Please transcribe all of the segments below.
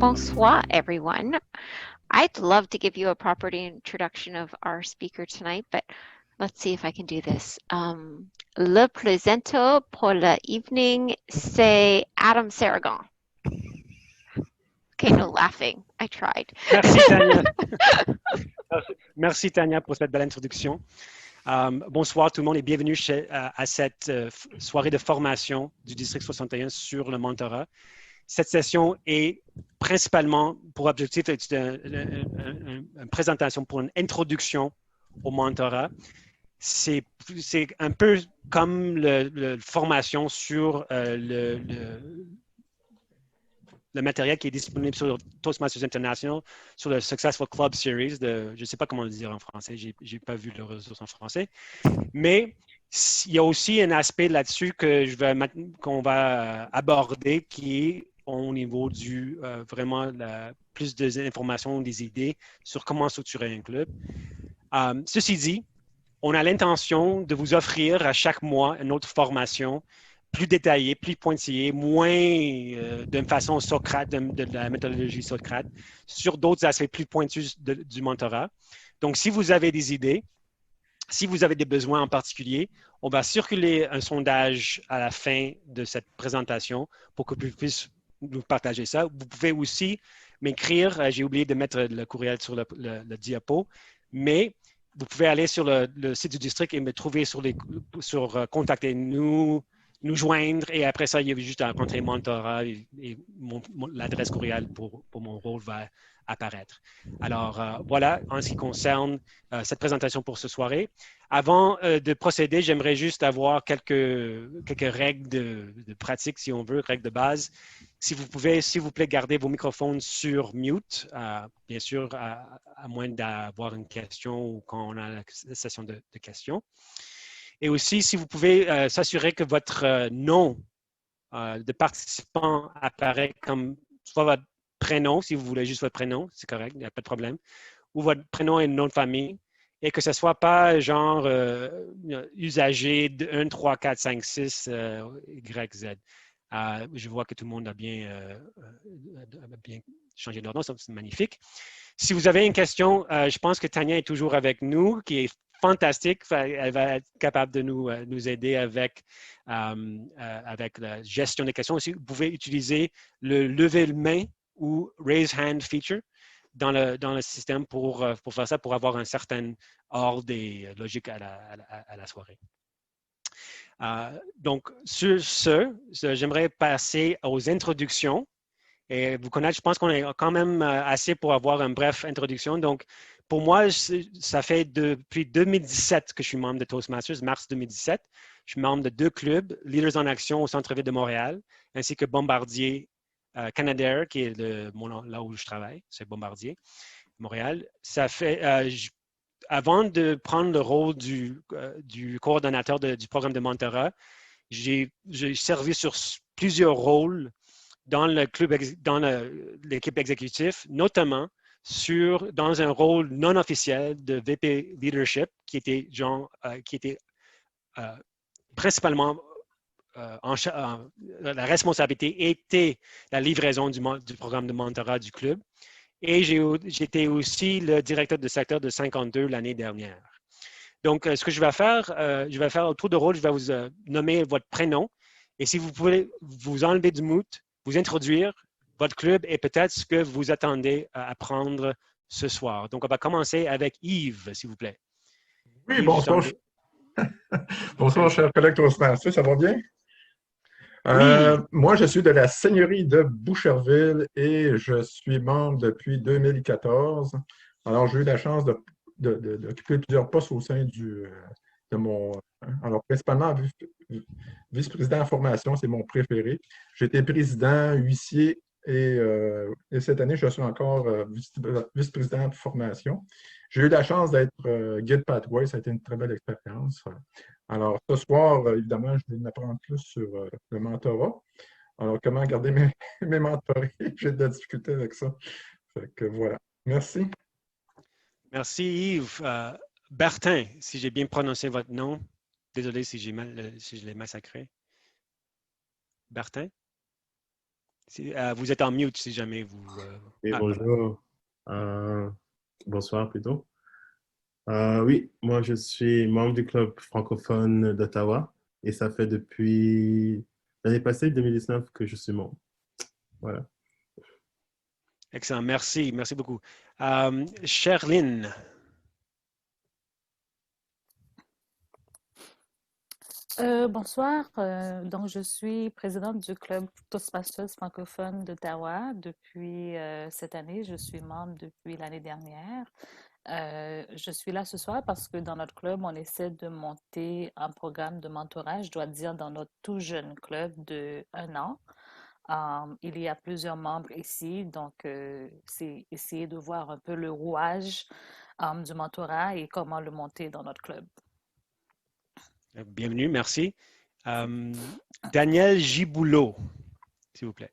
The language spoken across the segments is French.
Bonsoir, everyone. I'd love to give you a proper introduction of our speaker tonight, but let's see if I can do this. Le presento pour l'evening, c'est Adam Saragon. Okay, no laughing. I tried. Merci, Tania. Merci, Tania, pour cette belle introduction. Bonsoir tout le monde et bienvenue à cette soirée de formation du District 61 sur le mentorat. Cette session est principalement pour objectif une présentation pour une introduction au mentorat. C'est un peu comme la formation sur le matériel qui est disponible sur Toastmasters International, sur le Successful Club Series. Je ne sais pas comment le dire en français, je n'ai pas vu le ressource en français. Mais il y a aussi un aspect là-dessus qu'on va aborder qui est au niveau du vraiment plus d'informations, des idées sur comment structurer un club. Ceci dit, on a l'intention de vous offrir à chaque mois une autre formation plus détaillée, plus pointillée, moins d'une façon Socrate, de la méthodologie Socrate, sur d'autres aspects plus pointus du mentorat. Donc, si vous avez des idées, si vous avez des besoins en particulier, on va circuler un sondage à la fin de cette présentation pour que vous puissiez nous partager ça. Vous pouvez aussi m'écrire, j'ai oublié de mettre le courriel sur le diapo, mais vous pouvez aller sur le site du district et me trouver sur contacter nous joindre et après ça, il y a juste à rentrer mentorat et l'adresse courriel pour mon rôle va apparaître. Alors, voilà en ce qui concerne cette présentation pour ce soirée. Avant de procéder, j'aimerais juste avoir quelques règles de pratique, si on veut, règles de base. Si vous pouvez, s'il vous plaît, garder vos microphones sur mute, bien sûr, à moins d'avoir une question ou quand on a la session de questions. Et aussi, si vous pouvez s'assurer que votre nom de participant apparaît comme soit votre prénom, si vous voulez juste votre prénom, c'est correct, il n'y a pas de problème, ou votre prénom et nom de famille, et que ce ne soit pas genre usager de 1, 3, 4, 5, 6, Y, Z. Je vois que tout le monde a bien changé leur nom, c'est magnifique. Si vous avez une question, je pense que Tania est toujours avec nous, qui est fantastique. Elle va être capable de nous aider avec la gestion des questions. Aussi, vous pouvez utiliser le lever de main ou raise hand feature dans le système pour faire ça, pour avoir un certain ordre et logique à la soirée. Donc, sur ce, j'aimerais passer aux introductions. Et vous connaissez, je pense qu'on est quand même assez pour avoir une brève introduction. Donc, pour moi, ça fait depuis 2017 que je suis membre de Toastmasters, mars 2017. Je suis membre de 2 clubs, Leaders en Action au centre-ville de Montréal, ainsi que Bombardier Canadair, qui est là où je travaille, c'est Bombardier, Montréal. Ça fait, avant de prendre le rôle du coordonnateur du programme de mentorat, j'ai servi sur plusieurs rôles dans le club, dans l'équipe exécutive, notamment dans un rôle non officiel de VP Leadership, qui était principalement la responsabilité était la livraison du programme de mentorat du club. Et j'étais aussi le directeur de secteur de 52 l'année dernière. Donc, ce que je vais faire au tour de rôle, je vais vous nommer votre prénom. Et si vous pouvez vous enlever du mute, vous introduire votre club et peut-être ce que vous attendez à apprendre ce soir. Donc, on va commencer avec Yves, s'il vous plaît. Oui, Yves, bonsoir. Bonsoir, cher collègue Toastmaster, ça va bien? Oui. Moi, je suis de la seigneurie de Boucherville et je suis membre depuis 2014. Alors, j'ai eu la chance d'occuper plusieurs postes au sein de mon... Alors, principalement, vice-président en formation, c'est mon préféré. J'étais président, huissier et cette année, je suis encore vice-président de formation. J'ai eu la chance d'être guide Pathway, ça a été une très belle expérience. Alors, ce soir, évidemment, je vais m'apprendre plus sur le mentorat. Alors, comment garder mes mentorés? J'ai de la difficulté avec ça. Fait que voilà. Merci. Merci Yves. Bertin, si j'ai bien prononcé votre nom. Désolé si je l'ai massacré. Bertin? Vous êtes en mute si jamais vous... Oui, voilà. bonjour. Bonsoir plutôt. Oui, moi je suis membre du club francophone d'Ottawa et ça fait depuis l'année passée, 2019, que je suis membre. Voilà. Excellent, merci, merci beaucoup. Cherline. Bonsoir. Donc, je suis présidente du club Toastmasters francophone d'Ottawa depuis cette année. Je suis membre depuis l'année dernière. Je suis là ce soir parce que dans notre club, on essaie de monter un programme de mentorat, je dois dire, dans notre tout jeune club de 1 an. Il y a plusieurs membres ici, donc c'est essayer de voir un peu le rouage du mentorat et comment le monter dans notre club. Bienvenue, merci. Daniel Giboulot, s'il vous plaît.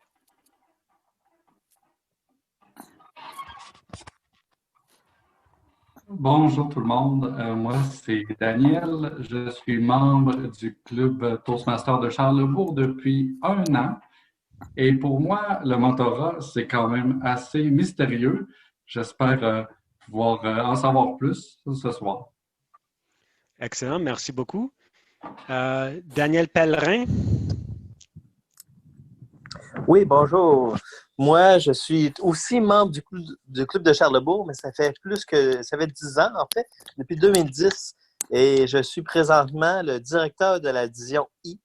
Bonjour tout le monde, moi c'est Daniel, je suis membre du club Toastmasters de Charlesbourg depuis 1 an et pour moi le mentorat c'est quand même assez mystérieux. J'espère pouvoir en savoir plus ce soir. Excellent, merci beaucoup. Daniel Pellerin. Oui, bonjour. Moi, je suis aussi membre du club de Charlesbourg, mais ça fait 10 ans, en fait, depuis 2010. Et je suis présentement le directeur de la division I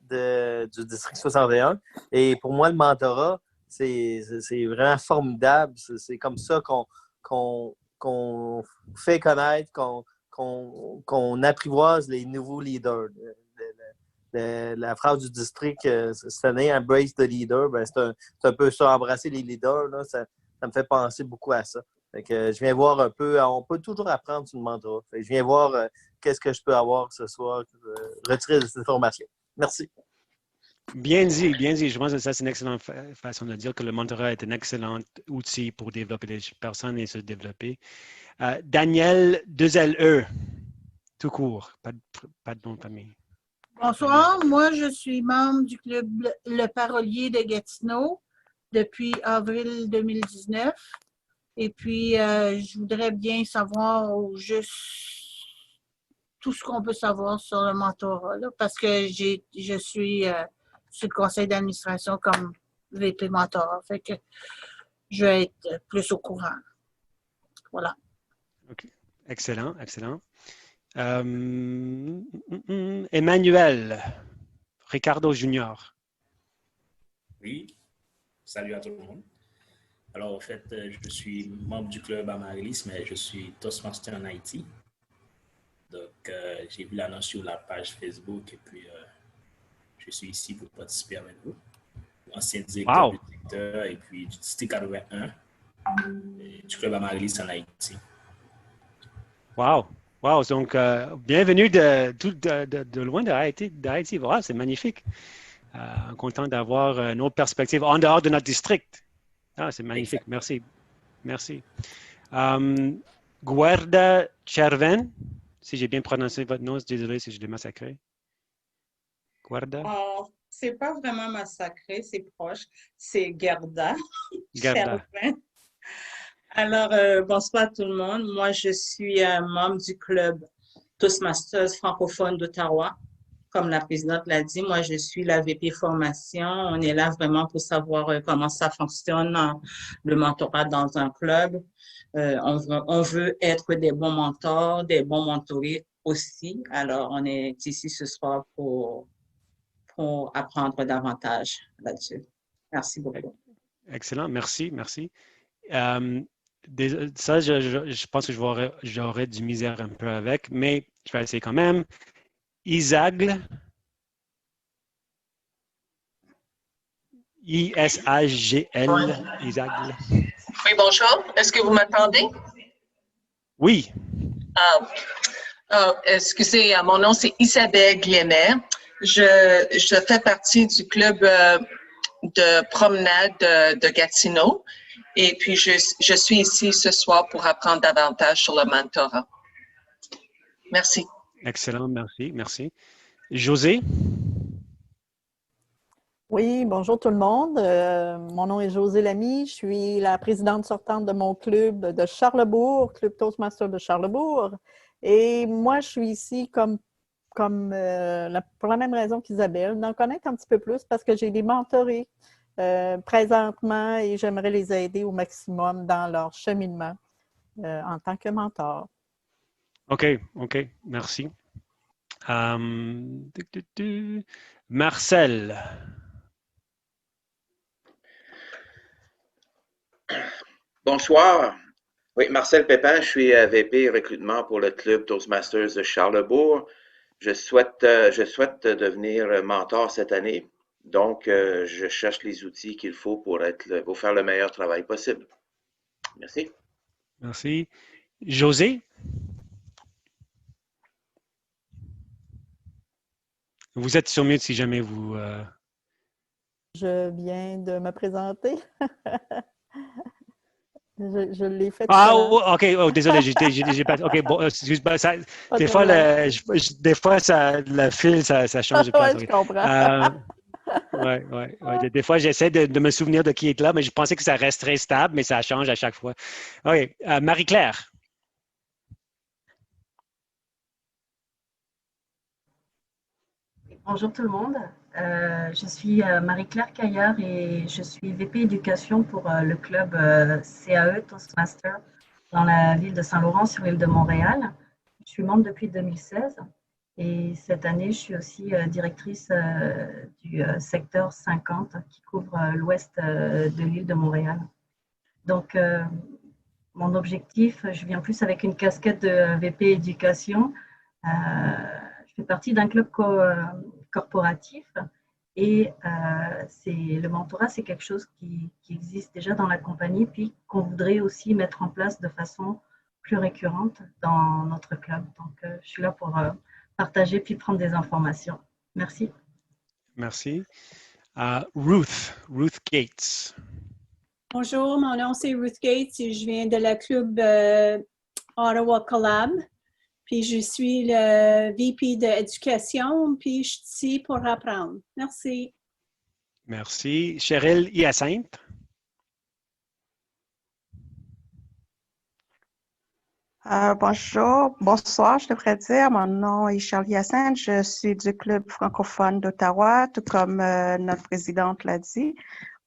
du district 61. Et pour moi, le mentorat, c'est vraiment formidable. C'est comme ça qu'on fait connaître, qu'on apprivoise les nouveaux leaders. La phrase du district cette année, Embrace the leader, ben, c'est un peu ça, embrasser les leaders. Là, ça me fait penser beaucoup à ça. Fait que, je viens voir un peu, on peut toujours apprendre sur le mentorat. Fait que, je viens voir qu'est-ce que je peux avoir ce soir, retirer de cette formation. Merci. Bien dit, bien dit. Je pense que ça, c'est une excellente façon de dire que le mentorat est un excellent outil pour développer les personnes et se développer. Daniel 2LE, tout court, pas de nom de famille. Bonsoir, moi je suis membre du club Le Parolier de Gatineau depuis avril 2019 et puis je voudrais bien savoir juste tout ce qu'on peut savoir sur le mentorat là, parce que je suis sur le conseil d'administration comme VP mentorat, fait que je vais être plus au courant. Voilà. Okay. Excellent, excellent. Emmanuel, Ricardo Junior. Oui, salut à tout le monde. Alors, en fait, je suis membre du club Amaryllis, mais je suis Toastmaster en Haïti. Donc, j'ai vu l'annonce sur la page Facebook et puis je suis ici pour participer avec vous. Ancien directeur du secteur et puis du district 81 du club Amaryllis en Haïti. Wow! Wow! Donc, bienvenue de loin d'Haïti. Voilà, c'est magnifique. Content d'avoir nos perspectives en dehors de notre district. Ah, c'est magnifique. Merci. Merci. Guarda Cherven, si j'ai bien prononcé votre nom, désolé si je l'ai massacré. Guarda? C'est pas vraiment massacré, c'est proche. C'est Gerda. Gerda. Alors, bonsoir tout le monde. Moi, je suis membre du club Toastmasters francophone d'Ottawa. Comme la présidente l'a dit, moi, je suis la VP formation. On est là vraiment pour savoir comment ça fonctionne, le mentorat dans un club. On veut être des bons mentors, des bons mentorés aussi. Alors, on est ici ce soir pour apprendre davantage là-dessus. Merci beaucoup. Excellent, merci, merci. Ça, je pense que j'aurais du misère un peu avec, mais je vais essayer quand même. Isagle. I-S-A-G-L. Isagle. Oui, bonjour. Est-ce que vous m'entendez? Oui. Excusez, mon nom c'est Isabelle Glémet. Je fais partie du club de promenade de Gatineau. Et puis, je suis ici ce soir pour apprendre davantage sur le mentorat. Merci. Excellent, merci, merci. José? Oui, bonjour tout le monde. Mon nom est Josée Lamy. Je suis la présidente sortante de mon club de Charlebourg, Club Toastmaster de Charlebourg. Et moi, je suis ici pour la même raison qu'Isabelle, d'en connaître un petit peu plus parce que j'ai des mentorés présentement et j'aimerais les aider au maximum dans leur cheminement en tant que mentor. OK, merci. Marcel. Bonsoir. Oui, Marcel Pépin, je suis VP recrutement pour le club Toastmasters de Charlebourg. Je souhaite devenir mentor cette année. Donc, je cherche les outils qu'il faut pour faire le meilleur travail possible. Merci. Merci. José? Vous êtes sur mute si jamais vous... Je viens de me présenter. Je l'ai fait. OK. Oh, désolé, j'ai pas. OK, bon, excuse-moi. Des fois, le fil, ça change de place. Oui, je comprends. Ouais. Des fois, j'essaie de me souvenir de qui est là, mais je pensais que ça resterait stable, mais ça change à chaque fois. OK. Marie-Claire. Bonjour tout le monde. Je suis Marie-Claire Caillard et je suis VP éducation pour le club CAE Toastmaster dans la ville de Saint-Laurent sur l'île de Montréal. Je suis membre depuis 2016 et cette année, je suis aussi directrice du secteur 50 qui couvre l'ouest de l'île de Montréal. Donc, mon objectif, je viens plus avec une casquette de VP éducation. Je fais partie d'un club corporatif et le mentorat, c'est quelque chose qui existe déjà dans la compagnie puis qu'on voudrait aussi mettre en place de façon plus récurrente dans notre club. Donc, je suis là pour partager puis prendre des informations. Merci. Merci. Ruth Gates. Bonjour, mon nom c'est Ruth Gates et je viens de la club Ottawa Collab. Puis je suis le VP d'éducation, puis je suis ici pour apprendre. Merci. Merci. Cheryl Hyacinthe. Bonsoir, je devrais dire. Mon nom est Cheryl Hyacinthe. Je suis du Club francophone d'Ottawa, tout comme notre présidente l'a dit.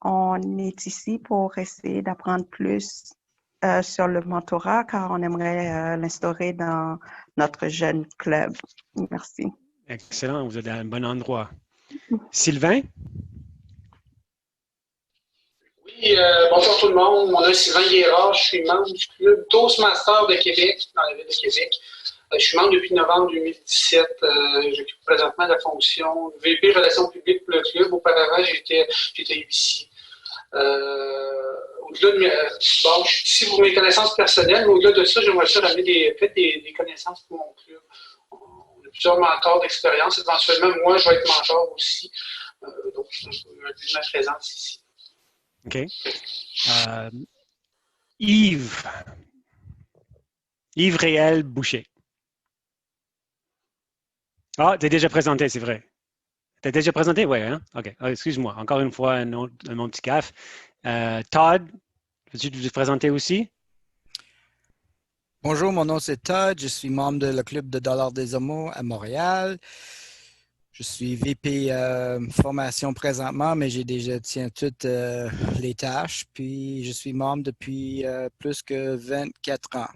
On est ici pour essayer d'apprendre plus sur le mentorat, car on aimerait l'instaurer dans notre jeune club. Merci. Excellent, vous êtes à un bon endroit. Sylvain? Oui, bonjour tout le monde. Mon nom est Sylvain Guérard. Je suis membre du club Toastmaster de Québec, dans la ville de Québec. Je suis membre depuis novembre 2017. J'occupe présentement la fonction VP Relations publiques pour le club. Auparavant, j'étais ici. Au-delà de je suis ici pour mes connaissances personnelles, mais au-delà de ça, j'aimerais ça ramener des connaissances pour mon club. On a plusieurs mentors d'expérience. Éventuellement, moi, je vais être mentor aussi. Donc, je suis ma présence ici. OK. Yves Réel Boucher. Ah, tu es déjà présenté, c'est vrai. T'as déjà présenté? Oui, hein? OK. Excuse-moi. Encore une fois, un petit caf. Todd, veux-tu te présenter aussi? Bonjour, mon nom c'est Todd. Je suis membre de le Club de Dollars des Homos à Montréal. Je suis VP formation présentement, mais j'ai déjà tiens toutes les tâches. Puis, je suis membre depuis plus que 24 ans.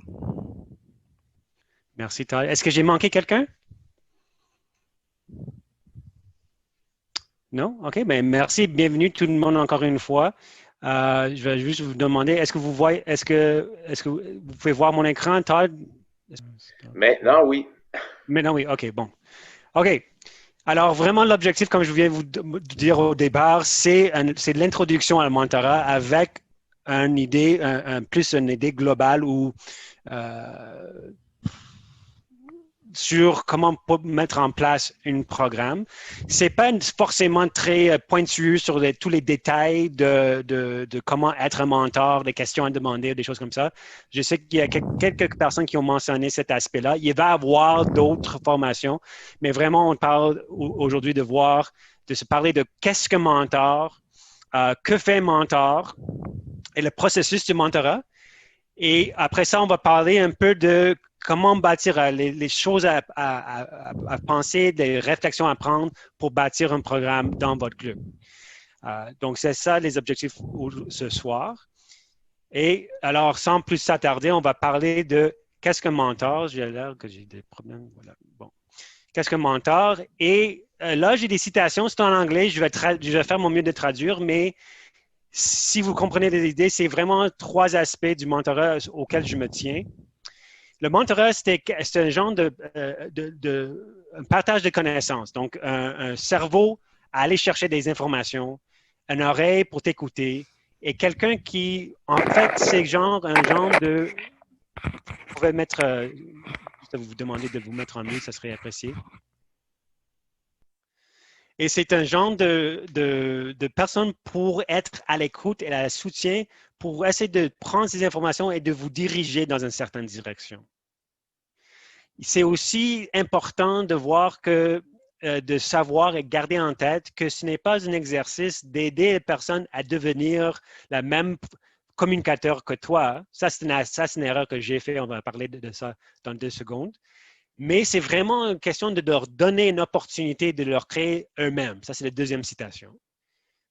Merci, Todd. Est-ce que j'ai manqué quelqu'un? Non? OK. Ben, merci. Bienvenue tout le monde encore une fois. Je vais juste vous demander, est-ce que vous vous pouvez voir mon écran, Todd? Maintenant, oui. Maintenant, oui. OK, bon. OK. Alors, vraiment, l'objectif, comme je viens de vous dire au départ, c'est l'introduction à la mentorat avec une idée, plus une idée globale ou sur comment mettre en place un programme. C'est pas forcément très pointu sur tous les détails de comment être un mentor, des questions à demander, des choses comme ça. Je sais qu'il y a quelques personnes qui ont mentionné cet aspect-là. Il va y avoir d'autres formations, mais vraiment, on parle aujourd'hui de voir de se parler de qu'est-ce que mentor, que fait mentor et le processus du mentorat. Et après ça, on va parler un peu de comment bâtir les choses à penser, des réflexions à prendre pour bâtir un programme dans votre club. Donc, c'est ça les objectifs ce soir. Et alors, sans plus s'attarder, on va parler de qu'est-ce qu'un mentor. J'ai l'air que j'ai des problèmes. Voilà. Bon. Qu'est-ce qu'un mentor? Et là, j'ai des citations, c'est en anglais. Je vais faire mon mieux de traduire, mais si vous comprenez les idées, c'est vraiment 3 aspects du mentorat auxquels je me tiens. Le mentorat, c'est un genre un partage de connaissances. Donc, un cerveau à aller chercher des informations, une oreille pour t'écouter et quelqu'un qui, en fait, c'est un genre de... Vous pouvez mettre... juste vous demander de vous mettre en mute, ça serait apprécié. Et c'est un genre de personne pour être à l'écoute et à la soutien, pour essayer de prendre ces informations et de vous diriger dans une certaine direction. C'est aussi important de voir que, de savoir et garder en tête que ce n'est pas un exercice d'aider les personnes à devenir la même communicateur que toi. Ça, c'est une erreur que j'ai fait. On va parler de ça dans 2 secondes. Mais c'est vraiment une question de leur donner une opportunité de leur créer eux-mêmes. Ça, c'est la 2e citation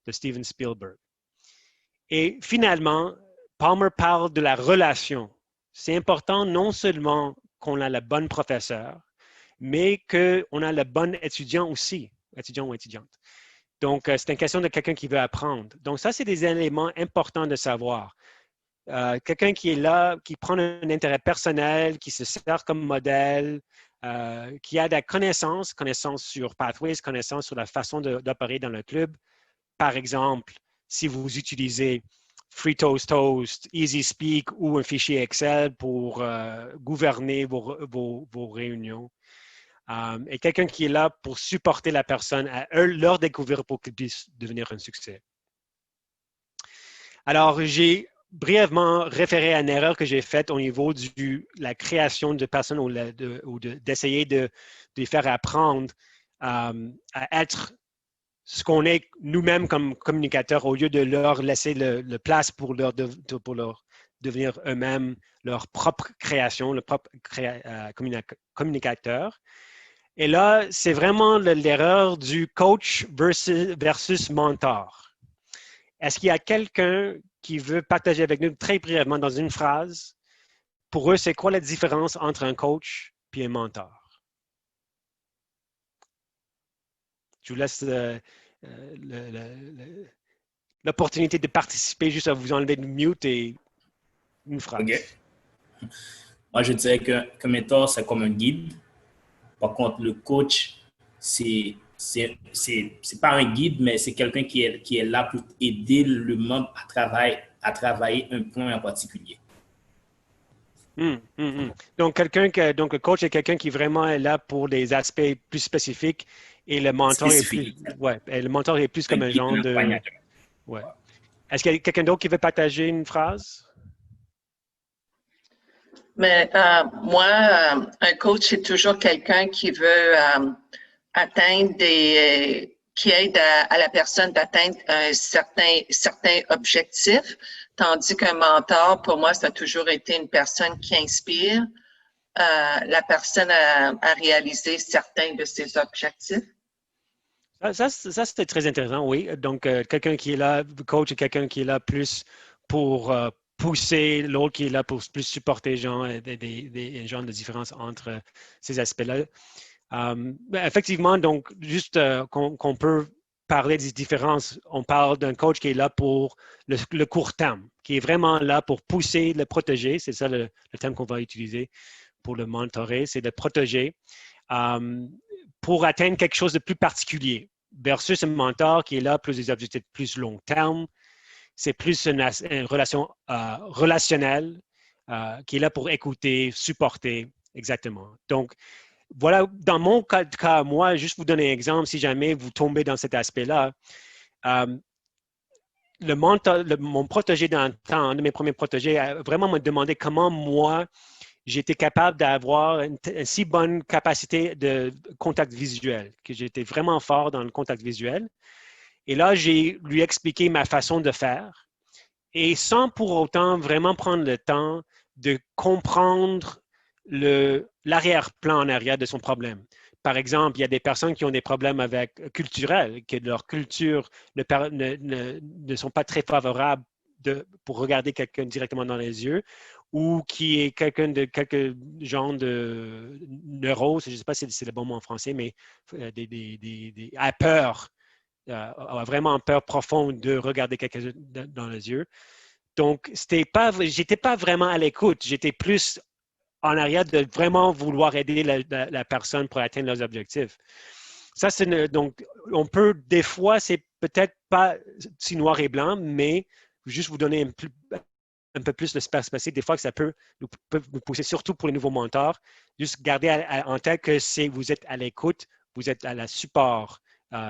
de Steven Spielberg. Et finalement, Palmer parle de la relation. C'est important non seulement qu'on a le bon professeur, mais qu'on a le bon étudiant aussi, étudiant ou étudiante. Donc, c'est une question de quelqu'un qui veut apprendre. Donc, ça, c'est des éléments importants de savoir. Quelqu'un qui est là, qui prend un intérêt personnel, qui se sert comme modèle, qui a des connaissances sur Pathways, connaissances sur la façon d'opérer dans le club. Par exemple, si vous utilisez FreeToast, EasySpeak ou un fichier Excel pour gouverner vos réunions. Et quelqu'un qui est là pour supporter la personne à leur découvrir pour qu'ils puissent devenir un succès. Alors, j'ai brièvement référé à une erreur que j'ai faite au niveau de la création de personnes ou d'essayer de les faire apprendre à être ce qu'on est nous-mêmes comme communicateurs au lieu de leur laisser le place pour leur devenir eux-mêmes leur propre création, leur propre communicateur. Et là, c'est vraiment l'erreur du coach versus mentor. Est-ce qu'il y a quelqu'un qui veut partager avec nous très brièvement dans une phrase, pour eux, c'est quoi la différence entre un coach et un mentor? Je vous laisse l'opportunité de participer juste à vous enlever le mute et une phrase. OK. Moi, je dirais qu'un mentor, c'est comme un guide. Par contre, le coach, c'est pas un guide, mais c'est quelqu'un qui est là pour aider le membre à travailler un point en particulier. Donc, le coach est quelqu'un qui vraiment est là pour des aspects plus spécifiques et le mentor est plus comme un genre de... Ouais. Est-ce qu'il y a quelqu'un d'autre qui veut partager une phrase? Mais moi, un coach, c'est toujours quelqu'un qui veut atteindre qui aide à la personne d'atteindre un certain objectif, tandis qu'un mentor, pour moi, ça a toujours été une personne qui inspire la personne à réaliser certains de ses objectifs. Ça c'était très intéressant, oui. Donc, quelqu'un qui est là, coach, est quelqu'un qui est là plus pour pousser, l'autre qui est là pour plus supporter les gens, des genres de différence entre ces aspects-là. Effectivement, donc, juste qu'on peut parler des différences, on parle d'un coach qui est là pour le court terme, qui est vraiment là pour pousser, le protéger, c'est ça le terme qu'on va utiliser pour le mentorer, c'est de protéger pour atteindre quelque chose de plus particulier versus un mentor qui est là pour des objectifs plus long terme. C'est plus une relation relationnelle qui est là pour écouter, supporter, exactement. Donc, voilà, dans mon cas, moi, juste vous donner un exemple, si jamais vous tombez dans cet aspect-là, mon protégé dans le temps, un de mes premiers protégés, a vraiment me demandé comment moi, j'étais capable d'avoir une si bonne capacité de contact visuel, que j'étais vraiment fort dans le contact visuel. Et là, j'ai lui expliqué ma façon de faire et sans pour autant vraiment prendre le temps de comprendre l'arrière-plan en arrière de son problème. Par exemple, il y a des personnes qui ont des problèmes culturels, que leur culture ne sont pas très favorables pour regarder quelqu'un directement dans les yeux, ou qui est quelqu'un de quelque genre de neurose, je ne sais pas si c'est le bon mot en français, mais a peur, a vraiment peur profonde de regarder quelqu'un dans les yeux. Donc, j'étais pas vraiment à l'écoute, j'étais plus en arrière de vraiment vouloir aider la personne pour atteindre leurs objectifs. Ça, donc, des fois, c'est peut-être pas si noir et blanc, mais juste vous donner un peu plus de perspective. Des fois, que ça peut nous pousser, surtout pour les nouveaux mentors, juste garder en tête que vous êtes à l'écoute, vous êtes à la support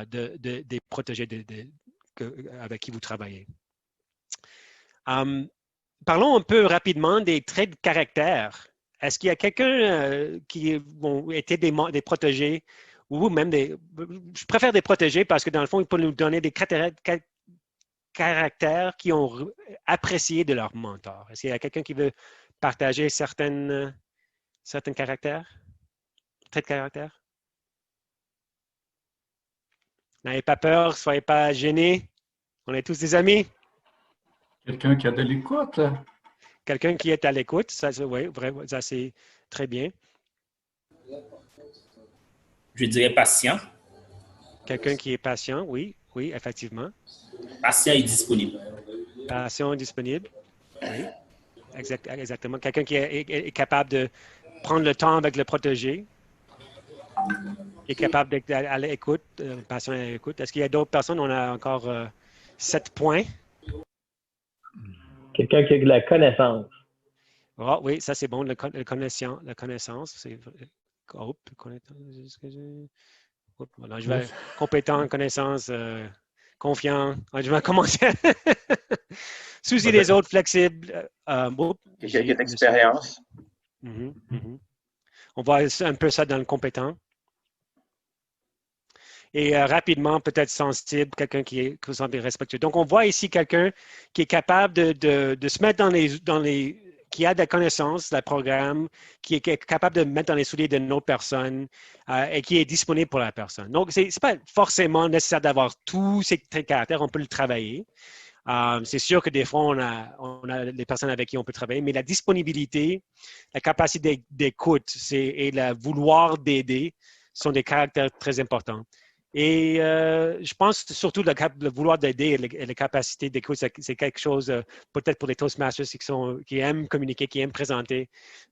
des protégés avec qui vous travaillez. Parlons un peu rapidement des traits de caractère. Est-ce qu'il y a quelqu'un qui ont été des protégés ou même je préfère des protégés parce que dans le fond, ils peuvent nous donner des caractères qui ont apprécié de leur mentor. Est-ce qu'il y a quelqu'un qui veut partager certains caractères, traits de caractère? N'ayez pas peur, soyez pas gênés. On est tous des amis. Quelqu'un qui a de l'écoute. Quelqu'un qui est à l'écoute, oui, ça c'est très bien. Je dirais patient. Quelqu'un qui est patient, oui, effectivement. Patient et disponible. Patient et disponible, oui, exactement. Quelqu'un qui est capable de prendre le temps avec le protégé, qui est capable d'être à l'écoute, patient et à l'écoute. Est-ce qu'il y a d'autres personnes? On a encore 7 points. Quelqu'un qui a de la connaissance. Oh, oui, ça c'est bon, la connaissance. C'est voilà, je vais compétent, connaissance, confiant. Je vais commencer. Souci des autres, flexible. Quelqu'un qui a d'expérience. On voit un peu ça dans le compétent. Et rapidement, peut-être sensible, quelqu'un qui est respectueux. Donc, on voit ici quelqu'un qui est capable de se mettre qui a de la connaissance, le programme, qui est capable de mettre dans les souliers d'une autre personne et qui est disponible pour la personne. Donc, ce n'est pas forcément nécessaire d'avoir tous ces traits de caractère, on peut le travailler. C'est sûr que des fois, on a des personnes avec qui on peut travailler, mais la disponibilité, la capacité d'écoute et le vouloir d'aider sont des caractères très importants. Et je pense surtout le vouloir d'aider et la capacité d'écoute, c'est quelque chose, peut-être pour les Toastmasters qui aiment communiquer, qui aiment présenter,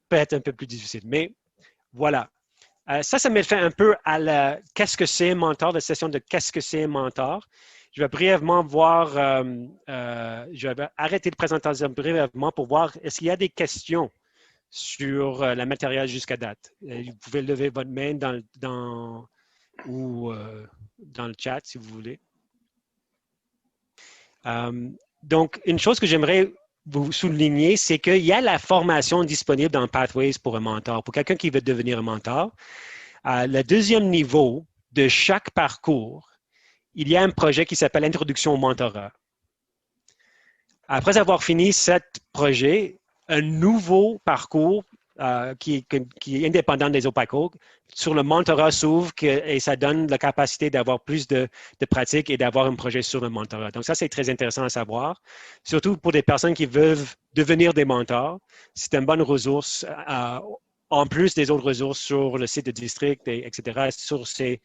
peut-être un peu plus difficile. Mais voilà. Ça me fait un peu à qu'est-ce que c'est un mentor, la session de qu'est-ce que c'est un mentor. Je vais brièvement voir, je vais arrêter de présentation brièvement pour voir est-ce qu'il y a des questions sur le matériel jusqu'à date. Vous pouvez lever votre main dans le chat si vous voulez. Donc, une chose que j'aimerais vous souligner, c'est qu'il y a la formation disponible dans Pathways pour un mentor. Pour quelqu'un qui veut devenir un mentor, le deuxième niveau de chaque parcours, il y a un projet qui s'appelle Introduction au mentorat. Après avoir fini ce projet, un nouveau parcours qui est indépendant des autres parcours sur le mentorat s'ouvre et ça donne la capacité d'avoir plus de pratique et d'avoir un projet sur le mentorat. Donc ça, c'est très intéressant à savoir, surtout pour des personnes qui veulent devenir des mentors. C'est une bonne ressource, en plus des autres ressources sur le site de district, etc., sur ces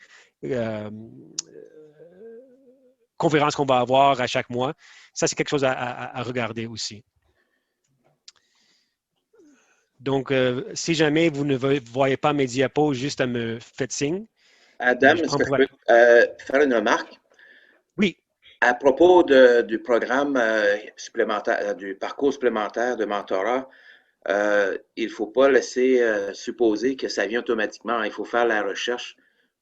conférences qu'on va avoir à chaque mois. Ça, c'est quelque chose à regarder aussi. Donc, si jamais vous ne voyez pas mes diapos, juste à me faire signe. Adam, est-ce que je peux faire une remarque? Oui. À propos du programme supplémentaire, du parcours supplémentaire de mentorat, il ne faut pas laisser supposer que ça vient automatiquement. Il faut faire la recherche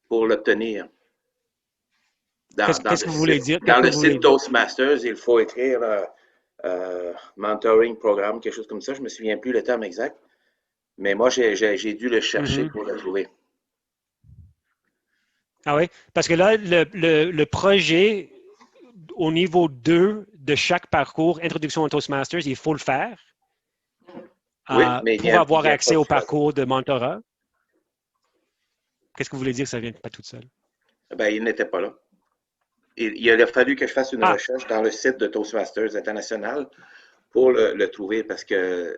pour l'obtenir. Qu'est-ce que vous voulez dire? Dans le site Toastmasters, il faut écrire mentoring programme, quelque chose comme ça. Je ne me souviens plus le terme exact. Mais moi, j'ai dû le chercher pour le trouver. Ah oui, parce que là, le projet au niveau 2 de chaque parcours, introduction au Toastmasters, il faut le faire Oui, mais pour avoir il y a accès pas au de choix. parcours de mentorat. Qu'est-ce que vous voulez dire que ça ne vient pas tout seul? Ben, il n'était pas là. Il a fallu que je fasse une recherche dans le site de Toastmasters International pour le trouver parce que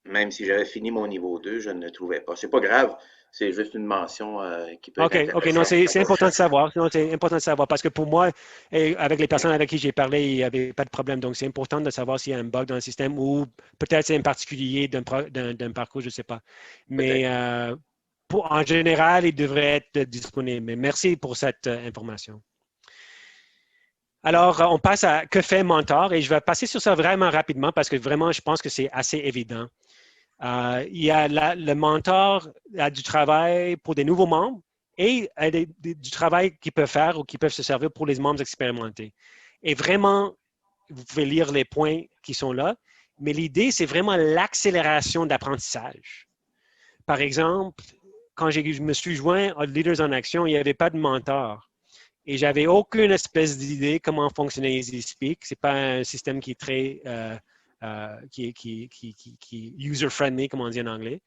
même si j'avais fini mon niveau 2, je ne le trouvais pas. C'est pas grave, c'est juste une mention qui peut être OK, non, intéressante. c'est important de savoir. Non, c'est important de savoir parce que pour moi, et avec les personnes avec qui j'ai parlé, il n'y avait pas de problème. Donc, c'est important de savoir s'il y a un bug dans le système ou peut-être c'est un particulier d'un parcours, je ne sais pas. Mais en général, il devrait être disponible. Mais merci pour cette information. Alors, on passe à que fait Mentor et je vais passer sur ça vraiment rapidement parce que vraiment, je pense que c'est assez évident. Il y a le mentor a du travail pour des nouveaux membres et du travail qu'ils peuvent faire ou qui peuvent se servir pour les membres expérimentés. Et vraiment, vous pouvez lire les points qui sont là, mais l'idée, c'est vraiment l'accélération d'apprentissage. Par exemple, quand je me suis joint à Leaders en Action, il n'y avait pas de mentor. Et j'avais aucune espèce d'idée comment fonctionnait EasySpeak. Ce n'est pas un système qui est très qui est user-friendly, comme on dit en anglais.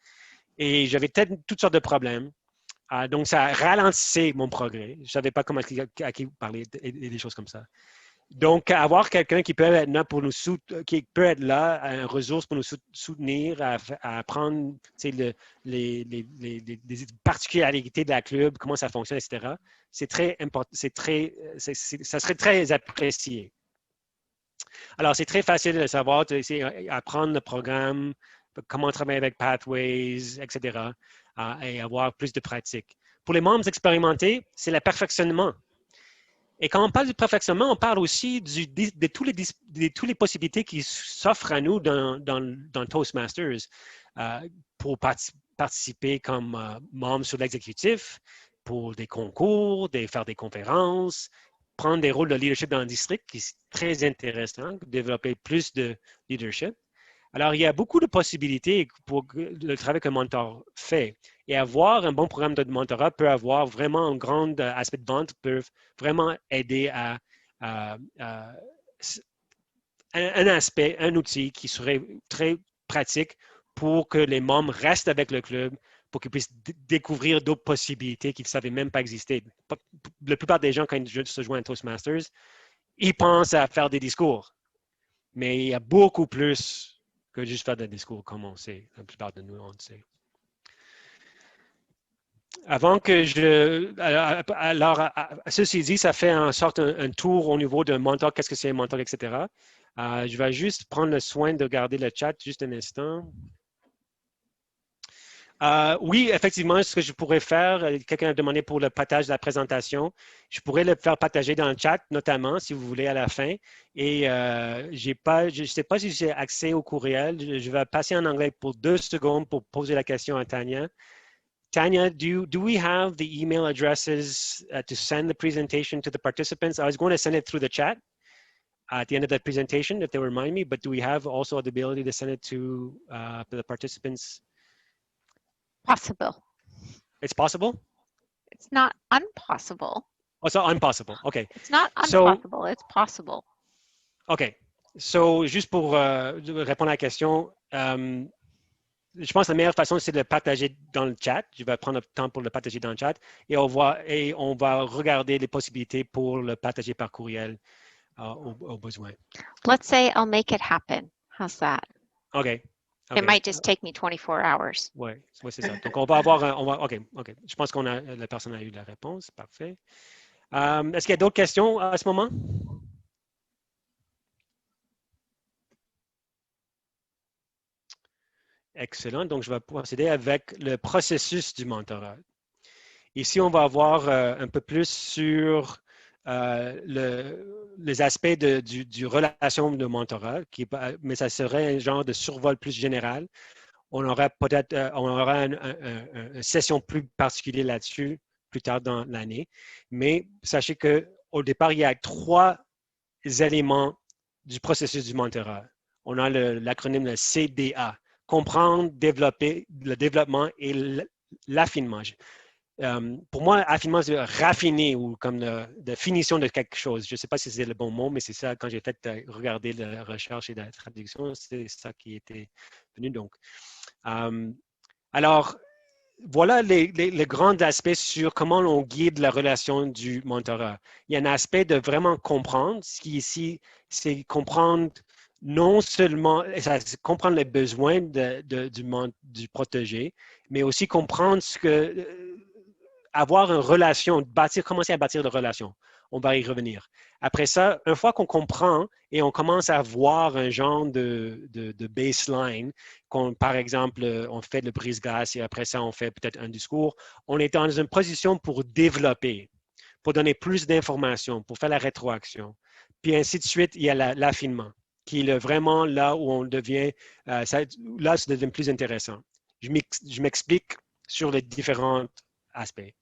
Et j'avais peut-être toutes sortes de problèmes. Donc, ça ralentissait mon progrès. Je ne savais pas comment à qui parler et des choses comme ça. Donc, avoir quelqu'un qui peut être là pour nous qui peut être là, une ressource pour nous soutenir, à apprendre les particularités de la club, comment ça fonctionne, etc. C'est très important. Ça serait très apprécié. Alors, c'est très facile de savoir, apprendre le programme, comment travailler avec Pathways, etc., et avoir plus de pratique. Pour les membres expérimentés, c'est le perfectionnement. Et quand on parle du perfectionnement, on parle aussi de toutes les possibilités qui s'offrent à nous dans Toastmasters pour participer comme membre sur l'exécutif, pour des concours, faire des conférences, prendre des rôles de leadership dans le district, qui est très intéressant, développer plus de leadership. Alors, il y a beaucoup de possibilités pour le travail qu'un mentor fait. Et avoir un bon programme de mentorat peut avoir vraiment un grand aspect de vente, peut vraiment aider à un aspect, un outil qui serait très pratique pour que les membres restent avec le club, pour qu'ils puissent découvrir d'autres possibilités qu'ils ne savaient même pas exister. La plupart des gens, quand ils se joignent à Toastmasters, ils pensent à faire des discours. Mais il y a beaucoup plus que juste faire des discours, comme on sait. La plupart de nous, on le sait. Avant que alors, ceci dit, ça fait en sorte un tour au niveau d'un mentor, qu'est-ce que c'est un mentor, etc. Je vais juste prendre le soin de garder le chat juste un instant. Oui, effectivement, ce que je pourrais faire, quelqu'un a demandé pour le partage de la présentation, je pourrais le faire partager dans le chat, notamment, si vous voulez, à la fin. Et je ne sais pas si j'ai accès au courriel. Je vais passer en anglais pour 2 secondes pour poser la question à Tanya. Tanya, do we have the email addresses to send the presentation to the participants? I was going to send it through the chat at the end of the presentation, if they remind me, but do we have also the ability to send it to the participants? Possible. It's possible? It's not impossible. Oh, it's not impossible. OK. It's not impossible. It's possible. OK. So, juste pour répondre à la question, je pense que la meilleure façon, c'est de le partager dans le chat. Je vais prendre le temps pour le partager dans le chat et on va regarder les possibilités pour le partager par courriel au besoin. Let's say I'll make it happen. How's that? OK. It might just take me 24 hours. Oui, c'est ça. Donc, on va avoir OK. Je pense que la personne a eu la réponse. Parfait. Est-ce qu'il y a d'autres questions à ce moment? Excellent. Donc, je vais procéder avec le processus du mentorat. Ici, on va avoir un peu plus sur les aspects du relation de mentorat, mais ça serait un genre de survol plus général. On aura peut-être une session plus particulière là-dessus plus tard dans l'année. Mais sachez qu'au départ, il y a 3 éléments du processus du mentorat. On a l'acronyme CDA, comprendre, développer le développement et l'affinement. Pour moi, affinement, c'est raffiner ou comme de finition de quelque chose. Je ne sais pas si c'est le bon mot, mais c'est ça, quand j'ai fait regarder la recherche et la traduction, c'est ça qui était venu. Donc, alors, voilà les grands aspects sur comment on guide la relation du mentorat. Il y a un aspect de vraiment comprendre, ce qui ici, c'est comprendre non seulement, comprendre les besoins du protégé, mais aussi comprendre avoir une relation, commencer à bâtir de relations. On va y revenir. Après ça, une fois qu'on comprend et on commence à voir un genre de baseline, par exemple, on fait le brise-glace et après ça, on fait peut-être un discours, on est dans une position pour développer, pour donner plus d'informations, pour faire la rétroaction. Puis ainsi de suite, il y a l'affinement, qui est vraiment là où on devient, là, ça devient plus intéressant. Je m'explique sur les différents aspects.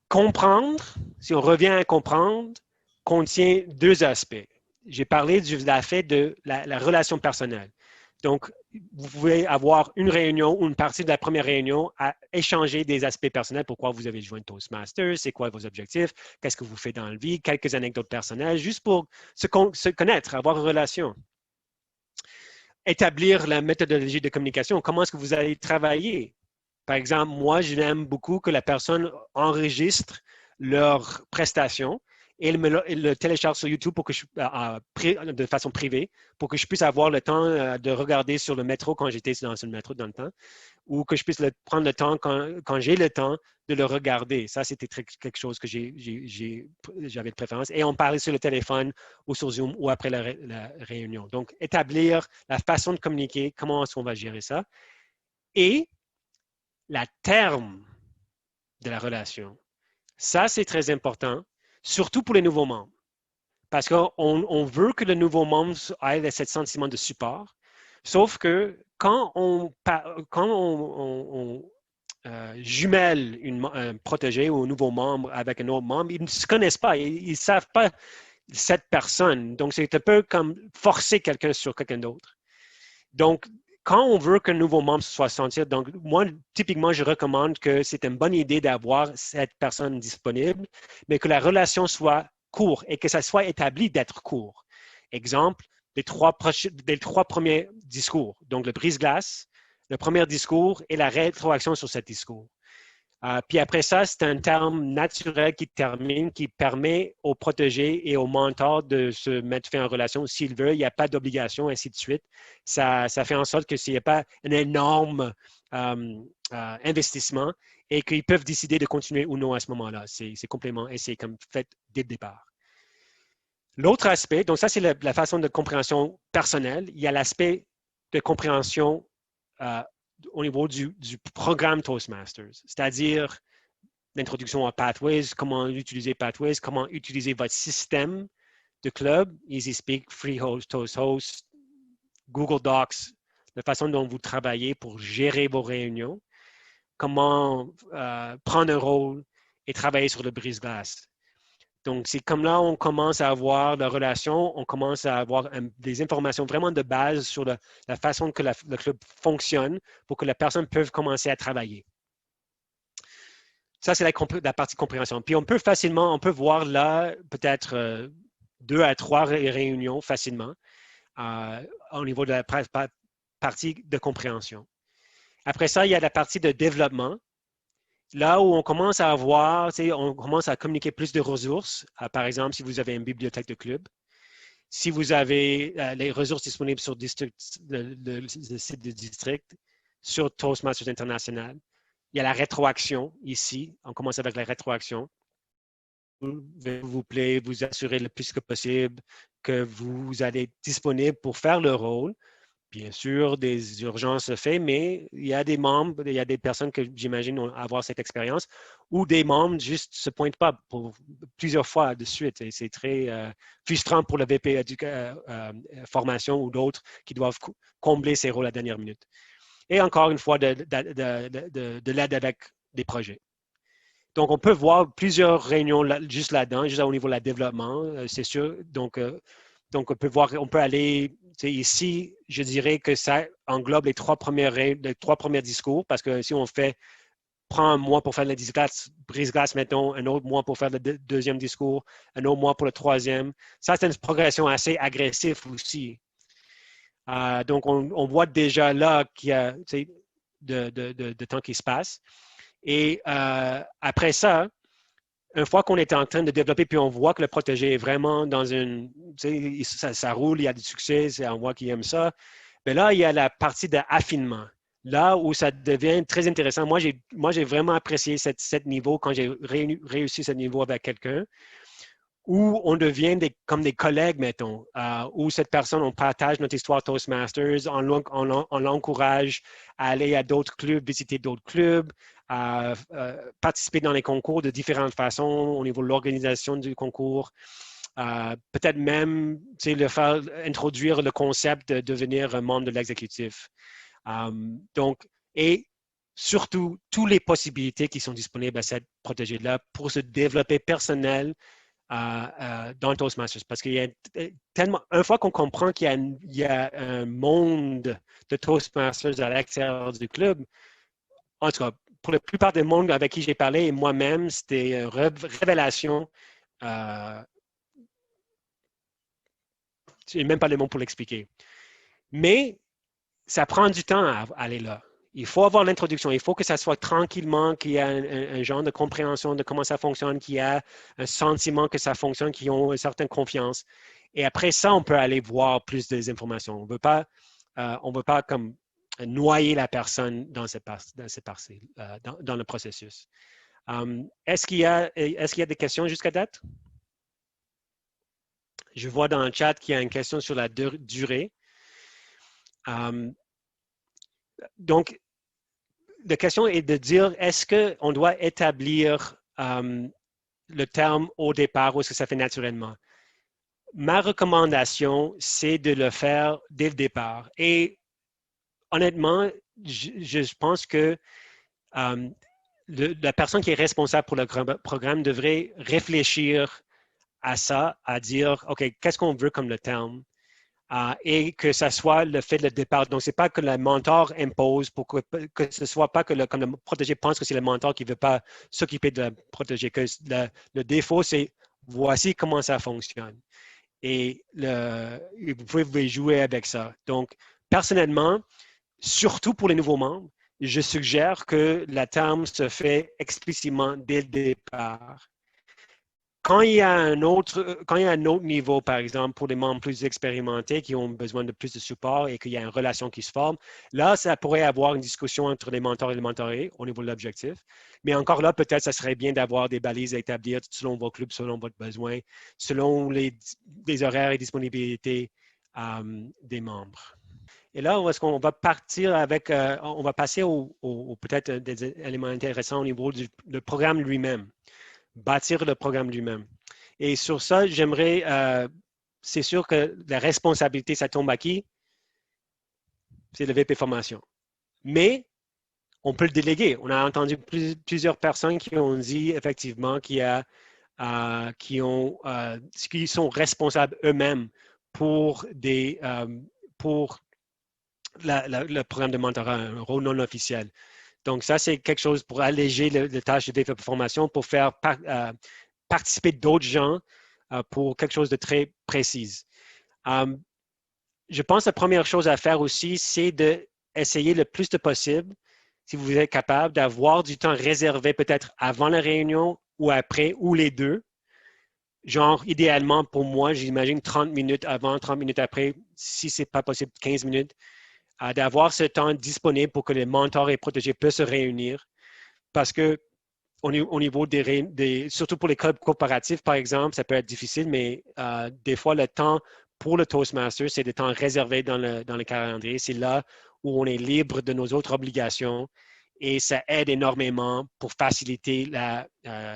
Comprendre, si on revient à comprendre, contient deux aspects. J'ai parlé de l'aspect de la relation personnelle. Donc, vous pouvez avoir une réunion ou une partie de la première réunion à échanger des aspects personnels. Pourquoi vous avez joint Toastmasters? C'est quoi vos objectifs? Qu'est-ce que vous faites dans la vie? Quelques anecdotes personnelles, juste pour se connaître, avoir une relation. Établir la méthodologie de communication. Comment est-ce que vous allez travailler? Par exemple, moi, j'aime beaucoup que la personne enregistre leurs prestations et le télécharge sur YouTube pour que de façon privée, pour que je puisse avoir le temps de regarder sur le métro quand j'étais dans le métro dans le temps, ou que je puisse prendre le temps quand j'ai le temps de le regarder. Ça, c'était quelque chose que j'avais de préférence. Et on parlait sur le téléphone ou sur Zoom ou après la réunion. Donc, établir la façon de communiquer, comment est-ce qu'on va gérer ça. Et la terme de la relation. Ça, c'est très important, surtout pour les nouveaux membres. Parce qu'on veut que le nouveau membre ait ce sentiment de support. Sauf que quand on jumelle un protégé ou un nouveau membre avec un autre membre, ils ne se connaissent pas, ils ne savent pas cette personne. Donc, c'est un peu comme forcer quelqu'un sur quelqu'un d'autre. Donc, quand on veut qu'un nouveau membre se soit senti, donc moi, typiquement, je recommande que c'est une bonne idée d'avoir cette personne disponible, mais que la relation soit courte et que ça soit établi d'être court. Exemple, les trois premiers discours. Donc, le brise-glace, le premier discours et la rétroaction sur ce discours. Puis après ça, c'est un terme naturel qui termine, qui permet aux protégés et aux mentors de se mettre fin en relation s'ils veulent. Il n'y a pas d'obligation, ainsi de suite. Ça fait en sorte que s'il n'y a pas un énorme investissement et qu'ils peuvent décider de continuer ou non à ce moment-là. C'est complément et c'est comme fait dès le départ. L'autre aspect, donc ça, c'est la façon de compréhension personnelle. Il y a l'aspect de compréhension au niveau du programme Toastmasters, c'est-à-dire l'introduction à Pathways, comment utiliser Pathways, comment utiliser votre système de club, EasySpeak, FreeHost, ToastHost, Google Docs, la façon dont vous travaillez pour gérer vos réunions, comment prendre un rôle et travailler sur le brise-glace. Donc, c'est comme là on commence à avoir la relation, on commence à avoir des informations vraiment de base sur la façon que le club fonctionne pour que la personne puisse commencer à travailler. Ça, c'est la partie compréhension. Puis, on peut voir là peut-être 2 à 3 réunions facilement au niveau de la partie de compréhension. Après ça, il y a la partie de développement. Là où on commence à avoir, on commence à communiquer plus de ressources. Par exemple, si vous avez une bibliothèque de club, si vous avez les ressources disponibles sur le site du district, sur Toastmasters International. Il y a la rétroaction ici. On commence avec la rétroaction. Vous plaît, vous assurer le plus que possible que vous allez être disponible pour faire le rôle. Bien sûr, des urgences se font, mais il y a des membres, il y a des personnes que j'imagine avoir cette expérience où des membres juste ne se pointent pas pour plusieurs fois de suite. Et c'est très frustrant pour le VP formation ou d'autres qui doivent combler ces rôles à la dernière minute. Et encore une fois, de l'aide avec des projets. Donc, on peut voir plusieurs réunions juste là-dedans, juste au niveau de la développement, c'est sûr. Donc, Donc, on peut aller, ici, je dirais que ça englobe les trois premiers discours, parce que si on prend un mois pour faire le brise-glace, mettons, un autre mois pour faire le deuxième discours, un autre mois pour le troisième. Ça, c'est une progression assez agressive aussi. Donc, on voit déjà là qu'il y a de temps qui se passe. Et après ça, une fois qu'on est en train de développer, puis on voit que le protégé est vraiment dans ça roule, il y a du succès, on voit qu'il aime ça. Mais là, il y a la partie d'affinement. Là où ça devient très intéressant. Moi, j'ai vraiment apprécié ce niveau quand j'ai réussi ce niveau avec quelqu'un, où on devient comme des collègues, mettons, où cette personne, on partage notre histoire Toastmasters, on l'encourage à aller à d'autres clubs, visiter d'autres clubs, à participer dans les concours de différentes façons au niveau de l'organisation du concours. Peut-être même le faire introduire le concept de devenir un membre de l'exécutif. Donc, et surtout, toutes les possibilités qui sont disponibles à cette protégée-là pour se développer personnel dans Toastmasters. Parce qu'il y a tellement, une fois qu'on comprend qu'il y a un monde de Toastmasters à l'extérieur du club, en tout cas, pour la plupart des mondes avec qui j'ai parlé, et moi-même, c'était une révélation. Je n'ai même pas les mots pour l'expliquer. Mais ça prend du temps à aller là. Il faut avoir l'introduction. Il faut que ça soit tranquillement, qu'il y ait un genre de compréhension de comment ça fonctionne, qu'il y ait un sentiment que ça fonctionne, qu'ils ont une certaine confiance. Et après ça, on peut aller voir plus des informations. On ne veut pas comme noyer la personne dans le processus. Est-ce qu'il y a des questions jusqu'à date? Je vois dans le chat qu'il y a une question sur la durée. Donc, la question est de dire, est-ce qu'on doit établir le terme au départ ou est-ce que ça fait naturellement? Ma recommandation, c'est de le faire dès le départ. Et honnêtement, je pense que la personne qui est responsable pour le programme devrait réfléchir à ça, à dire, OK, qu'est-ce qu'on veut comme le terme? Et que ça soit le fait de départ. Donc, ce n'est pas que le mentor impose, pour que ce ne soit pas que comme le protégé pense que c'est le mentor qui ne veut pas s'occuper de la protégée. Que le défaut, c'est voici comment ça fonctionne. Et vous pouvez jouer avec ça. Donc, personnellement, surtout pour les nouveaux membres, je suggère que le terme se fait explicitement dès le départ. Quand il y a un autre niveau, par exemple, pour les membres plus expérimentés qui ont besoin de plus de support et qu'il y a une relation qui se forme, là, ça pourrait avoir une discussion entre les mentors et les mentorés au niveau de l'objectif. Mais encore là, peut-être, ça serait bien d'avoir des balises à établir selon vos clubs, selon votre besoin, selon les horaires et disponibilités des membres. Et là, est-ce qu'on va partir avec, on va passer peut-être des éléments intéressants au niveau du programme lui-même. Bâtir le programme lui-même. Et sur ça, j'aimerais, c'est sûr que la responsabilité, ça tombe à qui? C'est le VP Formation. Mais on peut le déléguer. On a entendu plusieurs personnes qui ont dit effectivement qui sont responsables eux-mêmes pour le programme de mentorat, un rôle non officiel. Donc, ça, c'est quelque chose pour alléger les tâches de VP Formation, pour faire participer d'autres gens pour quelque chose de très précis. Je pense que la première chose à faire aussi, c'est d'essayer le plus de possible, si vous êtes capable, d'avoir du temps réservé peut-être avant la réunion ou après, ou les deux. Genre, idéalement, pour moi, j'imagine 30 minutes avant, 30 minutes après, si ce n'est pas possible, 15 minutes. D'avoir ce temps disponible pour que les mentors et protégés puissent se réunir. Parce que au niveau surtout pour les clubs coopératifs, par exemple, ça peut être difficile, mais des fois, le temps pour le Toastmaster, c'est des temps réservés dans le calendrier. C'est là où on est libre de nos autres obligations et ça aide énormément pour faciliter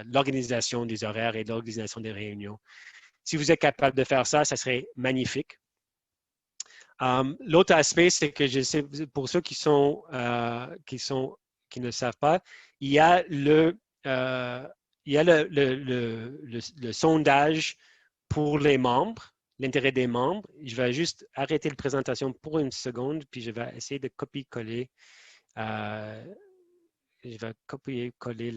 l'organisation des horaires et l'organisation des réunions. Si vous êtes capable de faire ça, ça serait magnifique. L'autre aspect, c'est que je sais, pour ceux qui ne savent pas, il y a le sondage pour les membres l'intérêt des membres. Je vais juste arrêter la présentation pour une seconde, puis je vais essayer de copier-coller. Je vais copier-coller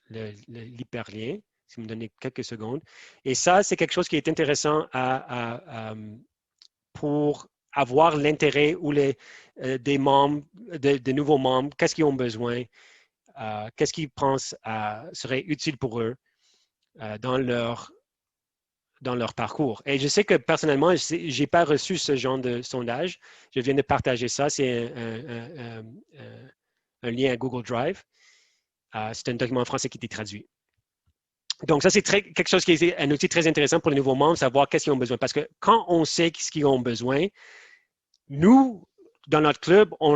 l'hyperlien, si vous me donnez quelques secondes. Et ça, c'est quelque chose qui est intéressant pour avoir l'intérêt ou des membres, des nouveaux membres, qu'est-ce qu'ils ont besoin, qu'est-ce qu'ils pensent serait utile pour eux dans leur parcours. Et je sais que personnellement, je n'ai pas reçu ce genre de sondage. Je viens de partager ça. C'est un lien à Google Drive. C'est un document en français qui était traduit. Donc, ça, c'est quelque chose qui est un outil très intéressant pour les nouveaux membres, savoir qu'est-ce qu'ils ont besoin. Parce que quand on sait ce qu'ils ont besoin, nous, dans notre club, on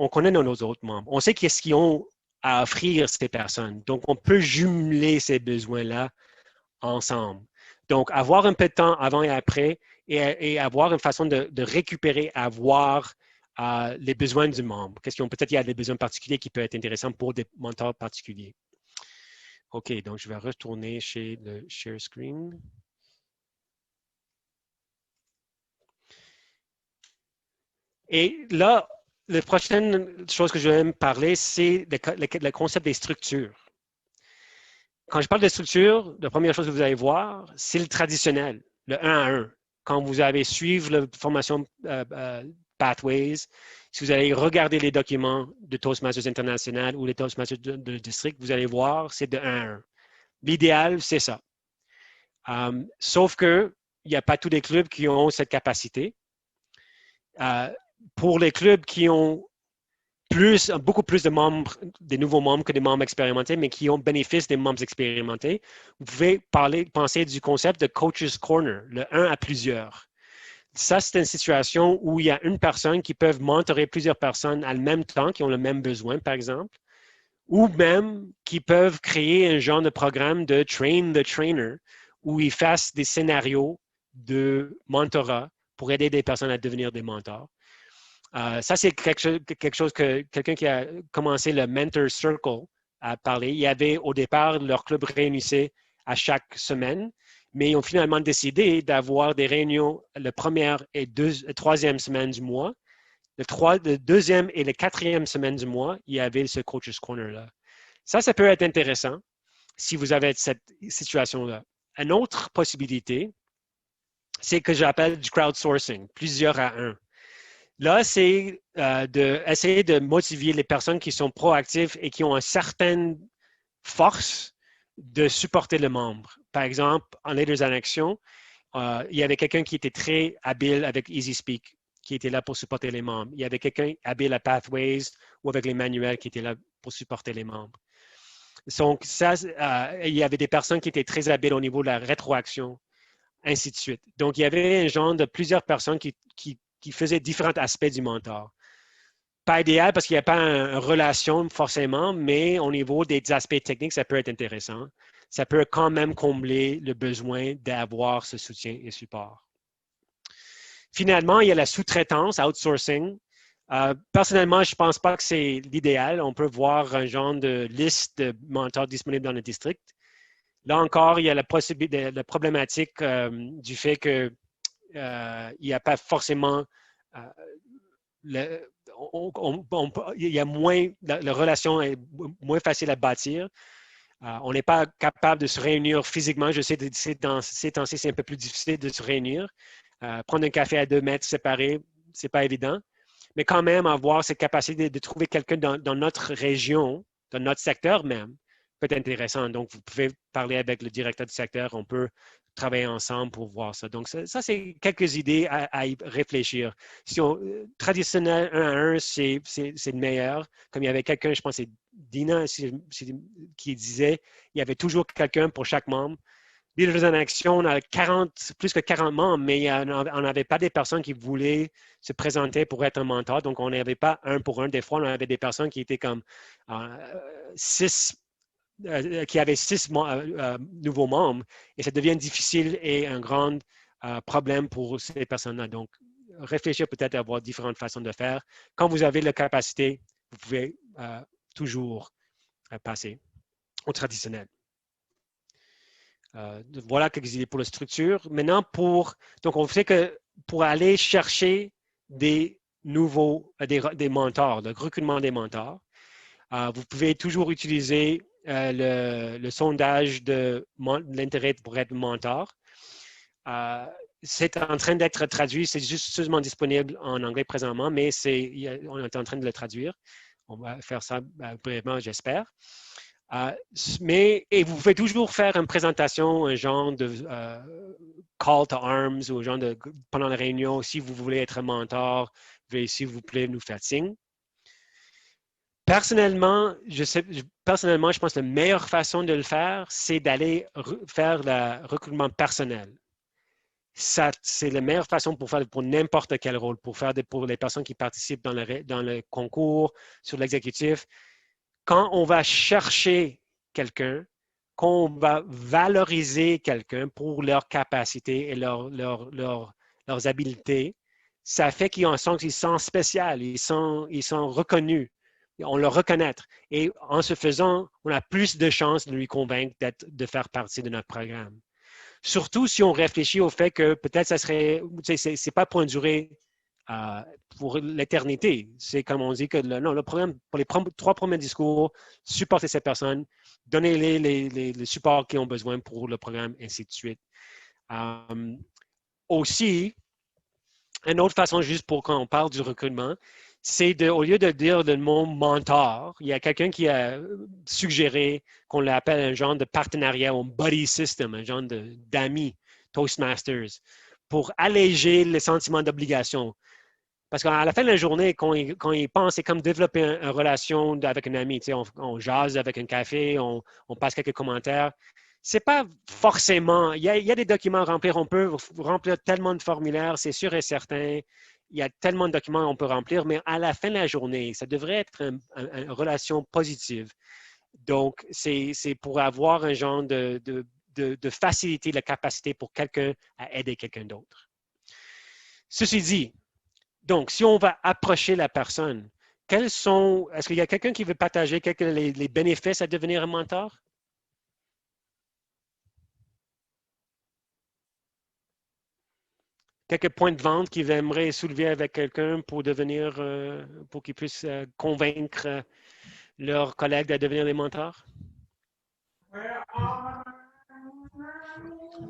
connaît nos autres membres. On sait qu'est-ce qu'ils ont à offrir ces personnes. Donc, on peut jumeler ces besoins-là ensemble. Donc, avoir un peu de temps avant et après et avoir une façon de récupérer, avoir les besoins du membre. Peut-être qu'il y a des besoins particuliers qui peuvent être intéressants pour des mentors particuliers. OK, donc je vais retourner chez le Share Screen. Et là, la prochaine chose que je vais me parler, c'est le concept des structures. Quand je parle de structure, la première chose que vous allez voir, c'est le traditionnel, le 1 à 1. Quand vous allez suivre la formation Pathways, si vous allez regarder les documents de Toastmasters International ou les Toastmasters de district, vous allez voir, c'est de 1 à 1. L'idéal, c'est ça. Sauf qu'il n'y a pas tous les clubs qui ont cette capacité. Pour les clubs qui ont beaucoup plus de membres, des nouveaux membres que des membres expérimentés, mais qui ont bénéfice des membres expérimentés, vous pouvez penser du concept de Coach's Corner, le 1 à plusieurs. Ça, c'est une situation où il y a une personne qui peut mentorer plusieurs personnes en même temps, qui ont le même besoin, par exemple, ou même qui peuvent créer un genre de programme de Train the Trainer, où ils fassent des scénarios de mentorat pour aider des personnes à devenir des mentors. Ça, c'est quelque chose que quelqu'un qui a commencé le Mentor Circle a parlé. Il y avait au départ, leur club réunissait à chaque semaine, mais ils ont finalement décidé d'avoir des réunions la première et troisième semaine du mois. Le deuxième et la quatrième semaine du mois, il y avait ce Coach's Corner-là. Ça peut être intéressant si vous avez cette situation-là. Une autre possibilité, c'est que j'appelle du crowdsourcing, plusieurs à un. Là, c'est d'essayer de motiver les personnes qui sont proactives et qui ont une certaine force de supporter le membre. Par exemple, en Leaders en Action, il y avait quelqu'un qui était très habile avec EasySpeak, qui était là pour supporter les membres. Il y avait quelqu'un habile à Pathways ou avec les manuels qui était là pour supporter les membres. Donc, ça, il y avait des personnes qui étaient très habiles au niveau de la rétroaction, ainsi de suite. Donc, il y avait un genre de plusieurs personnes qui faisaient différents aspects du mentor. Pas idéal parce qu'il n'y a pas une relation forcément, mais au niveau des aspects techniques, ça peut être intéressant. Ça peut quand même combler le besoin d'avoir ce soutien et support. Finalement, il y a la sous-traitance, outsourcing. Personnellement, je ne pense pas que c'est l'idéal. On peut voir un genre de liste de mentors disponibles dans le district. Là encore, il y a la problématique du fait que il n'y a pas forcément il y a moins, la relation est moins facile à bâtir. On n'est pas capable de se réunir physiquement. Je sais que ces temps-ci, c'est un peu plus difficile de se réunir. Prendre un café à 2 mètres séparés, ce n'est pas évident. Mais quand même, avoir cette capacité de trouver quelqu'un dans notre région, dans notre secteur même, peut être intéressant. Donc, vous pouvez parler avec le directeur du secteur. On peut travailler ensemble pour voir ça. Donc, ça c'est quelques idées à y réfléchir. Si traditionnel 1 à 1, c'est le meilleur. Comme il y avait quelqu'un, je pense que c'est Dina qui disait, il y avait toujours quelqu'un pour chaque membre. Leaders en Action, on a plus que 40 membres, mais on n'avait pas des personnes qui voulaient se présenter pour être un mentor. Donc, on n'avait pas 1 pour 1. Des fois, on avait des personnes qui étaient comme 6 qui avaient 6 nouveaux membres et ça devient difficile et un grand problème pour ces personnes-là. Donc, réfléchir peut-être à avoir différentes façons de faire. Quand vous avez la capacité, vous pouvez toujours passer au traditionnel. Voilà quelques idées pour la structure. Maintenant, donc on sait que pour aller chercher des nouveaux, des mentors, le recrutement des mentors, vous pouvez toujours utiliser le sondage de l'intérêt pour être mentor. C'est en train d'être traduit, c'est juste seulement disponible en anglais présentement, mais on est en train de le traduire. On va faire ça brièvement, j'espère. Et vous pouvez toujours faire une présentation, un genre de call to arms ou un genre pendant la réunion, si vous voulez être un mentor, veuillez s'il vous plaît nous faire signe. Personnellement, je pense que la meilleure façon de le faire, c'est d'aller faire le recrutement personnel. Ça, c'est la meilleure façon pour faire pour n'importe quel rôle, pour les personnes qui participent dans le concours, sur l'exécutif. Quand on va chercher quelqu'un, quand on va valoriser quelqu'un pour leurs capacités et leurs habiletés, ça fait qu'ils sont spéciaux, ils sont reconnus, on le reconnaît. Et en se faisant, on a plus de chances de lui convaincre de faire partie de notre programme. Surtout si on réfléchit au fait que peut-être ça serait, c'est pas pour une durée pour l'éternité. C'est comme on dit que le programme, pour les 3 premiers discours, supporter ces personnes, donner les supports qu'ils ont besoin pour le programme, ainsi de suite. Aussi, une autre façon, juste pour quand on parle du recrutement, c'est au lieu de dire le mot mentor, il y a quelqu'un qui a suggéré qu'on l'appelle un genre de partenariat ou un buddy system, un genre d'amis, Toastmasters, pour alléger le sentiment d'obligation. Parce qu'à la fin de la journée, quand il pense, c'est comme développer une relation avec un ami. On jase avec un café, on passe quelques commentaires. C'est pas forcément... Il y a des documents à remplir. On peut remplir tellement de formulaires, c'est sûr et certain. Il y a tellement de documents qu'on peut remplir, mais à la fin de la journée, ça devrait être une relation positive. Donc, c'est pour avoir un genre de faciliter la capacité pour quelqu'un à aider quelqu'un d'autre. Ceci dit, donc, si on va approcher la personne, est-ce qu'il y a quelqu'un qui veut partager les bénéfices à devenir un mentor? Quelques points de vente qu'ils aimeraient soulever avec quelqu'un pour qu'ils puissent convaincre leurs collègues de devenir des mentors?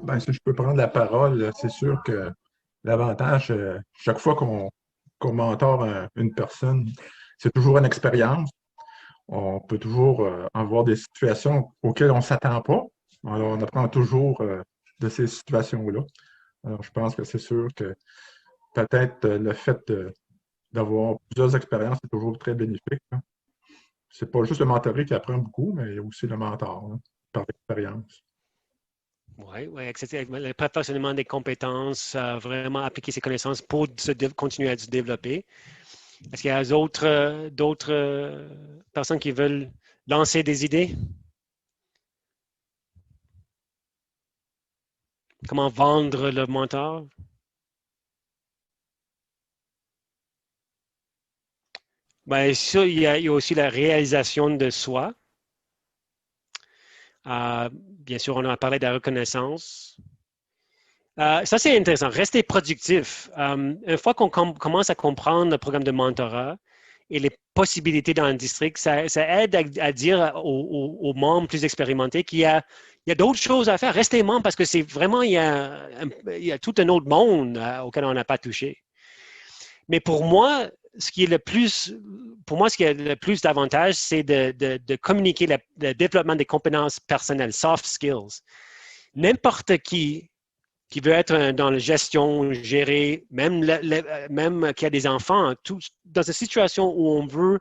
Ben, si je peux prendre la parole, c'est sûr que l'avantage, chaque fois qu'on mentore une personne, c'est toujours une expérience. On peut toujours avoir des situations auxquelles on ne s'attend pas. Alors, on apprend toujours de ces situations-là. Alors, je pense que c'est sûr que peut-être le fait d'avoir plusieurs expériences est toujours très bénéfique. Ce n'est pas juste le mentoré qui apprend beaucoup, mais il y a aussi le mentor par l'expérience. Oui, le perfectionnement des compétences, vraiment appliquer ses connaissances pour continuer à se développer. Est-ce qu'il y a d'autres personnes qui veulent lancer des idées? Comment vendre le mentor? Ben, ça, il y a aussi la réalisation de soi. Bien sûr, on a parlé de la reconnaissance. Ça, c'est intéressant. Rester productif. Une fois qu'on commence à comprendre le programme de mentorat et les possibilités dans le district, ça aide à dire aux membres plus expérimentés qu'il y a d'autres choses à faire. Restez membre parce que c'est vraiment, il y a tout un autre monde auquel on n'a pas touché. Mais pour moi, ce qui a le plus d'avantages, c'est de communiquer le développement des compétences personnelles, soft skills. N'importe qui veut être dans la gestion, gérer, même qui a des enfants, dans une situation où on veut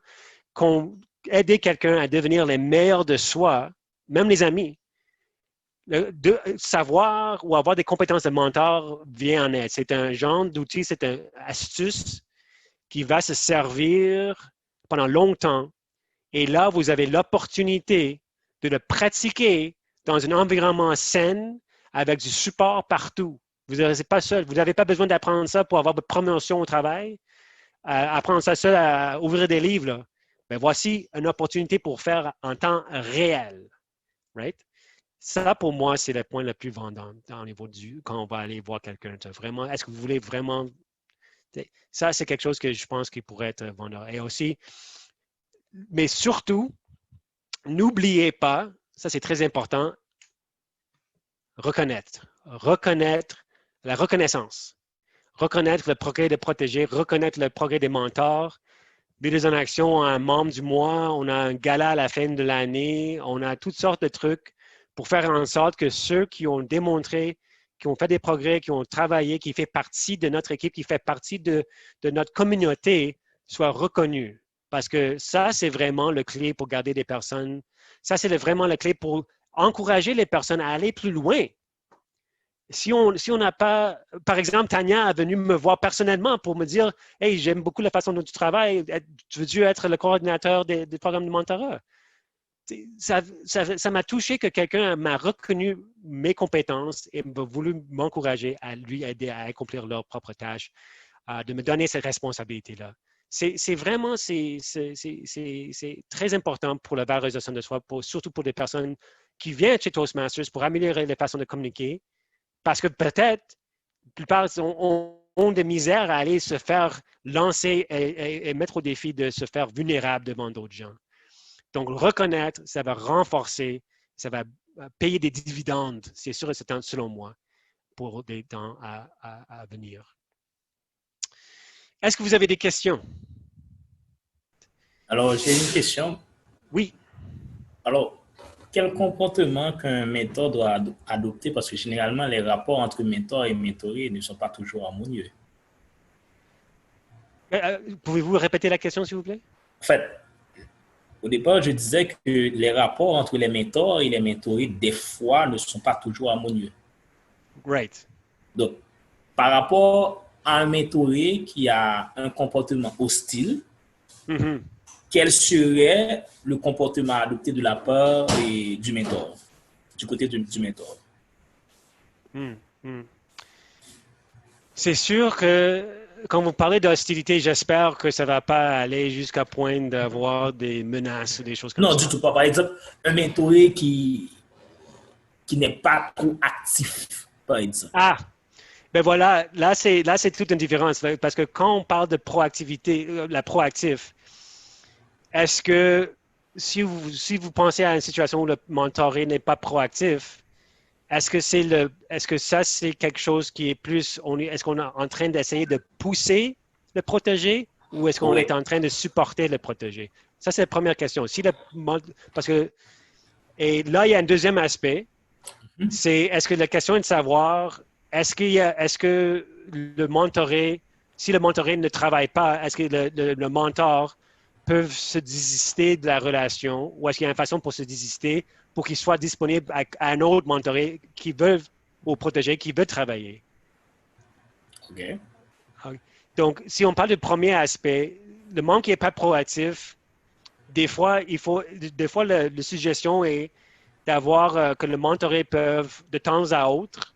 aider quelqu'un à devenir le meilleur de soi, même les amis, de savoir ou avoir des compétences de mentor vient en aide. C'est un genre d'outil, c'est une astuce qui va se servir pendant longtemps. Et là, vous avez l'opportunité de le pratiquer dans un environnement sain avec du support partout. Vous n'êtes pas seul. Vous n'avez pas besoin d'apprendre ça pour avoir de promotion au travail. Apprendre ça seul à ouvrir des livres. Là. Ben, voici une opportunité pour faire en temps réel. Right? Ça, pour moi, c'est le point le plus vendant au niveau quand on va aller voir quelqu'un. Vraiment, est-ce que vous voulez vraiment... Ça, c'est quelque chose que je pense qui pourrait être vendeur. Et aussi, mais surtout, n'oubliez pas, ça c'est très important, reconnaître la reconnaissance. Reconnaître le progrès des protégés, reconnaître le progrès des mentors. Leaders en action, on a un membre du mois, on a un gala à la fin de l'année, on a toutes sortes de trucs pour faire en sorte que ceux qui ont démontré, qui ont fait des progrès, qui ont travaillé, qui fait partie de notre équipe, qui fait partie de notre communauté, soient reconnus. Parce que ça, c'est vraiment le clé pour garder des personnes. Ça, c'est vraiment la clé pour encourager les personnes à aller plus loin. Si on n'a pas, par exemple, Tania est venue me voir personnellement pour me dire « Hey, j'aime beaucoup la façon dont tu travailles, tu veux-tu être le coordinateur des programmes de mentorat? » Ça m'a touché que quelqu'un m'a reconnu mes compétences et m'a voulu m'encourager à lui aider à accomplir leurs propres tâches, de me donner cette responsabilité-là. C'est vraiment très important pour la valorisation de soi, surtout pour des personnes qui viennent chez Toastmasters pour améliorer les façons de communiquer. Parce que peut-être, la plupart ont des misères à aller se faire lancer et mettre au défi de se faire vulnérable devant d'autres gens. Donc, reconnaître, ça va renforcer, ça va payer des dividendes, c'est sûr et certain, selon moi, pour des temps à venir. Est-ce que vous avez des questions? Alors, j'ai une question. Oui. Alors, quel comportement qu'un mentor doit adopter? Parce que généralement, les rapports entre mentor et mentoré ne sont pas toujours harmonieux. Pouvez-vous répéter la question, s'il vous plaît? En fait, au départ, je disais que les rapports entre les mentors et les mentorés, des fois, ne sont pas toujours harmonieux. Right. Donc, par rapport à un mentoré qui a un comportement hostile, quel serait le comportement adopté de la part du mentor, du côté du mentor? C'est sûr que quand vous parlez d'hostilité, j'espère que ça ne va pas aller jusqu'à point d'avoir des menaces ou des choses comme ça. Non, du tout pas. Par exemple, un mentoré qui n'est pas trop actif, par exemple. Ah! Ben voilà, là c'est toute une différence. Parce que quand on parle de proactivité, la proactif, est-ce que si vous pensez à une situation où le mentoré n'est pas proactif, est-ce que ça c'est quelque chose qui est plus, est-ce qu'on est en train d'essayer de pousser le protégé ou est-ce qu'on est en train de supporter le protégé? Ça c'est la première question. Et là il y a un deuxième aspect, c'est est-ce que la question est de savoir est-ce que le mentoré, si le mentoré ne travaille pas, est-ce que le mentor peut se désister de la relation ou est-ce qu'il y a une façon pour se désister pour qu'il soit disponible à un autre mentoré qui veut, ou protégé, qui veut travailler? OK. Donc, si on parle du premier aspect, le membre qui n'est pas proactif, des fois, la suggestion est d'avoir que le mentoré peut, de temps à autre,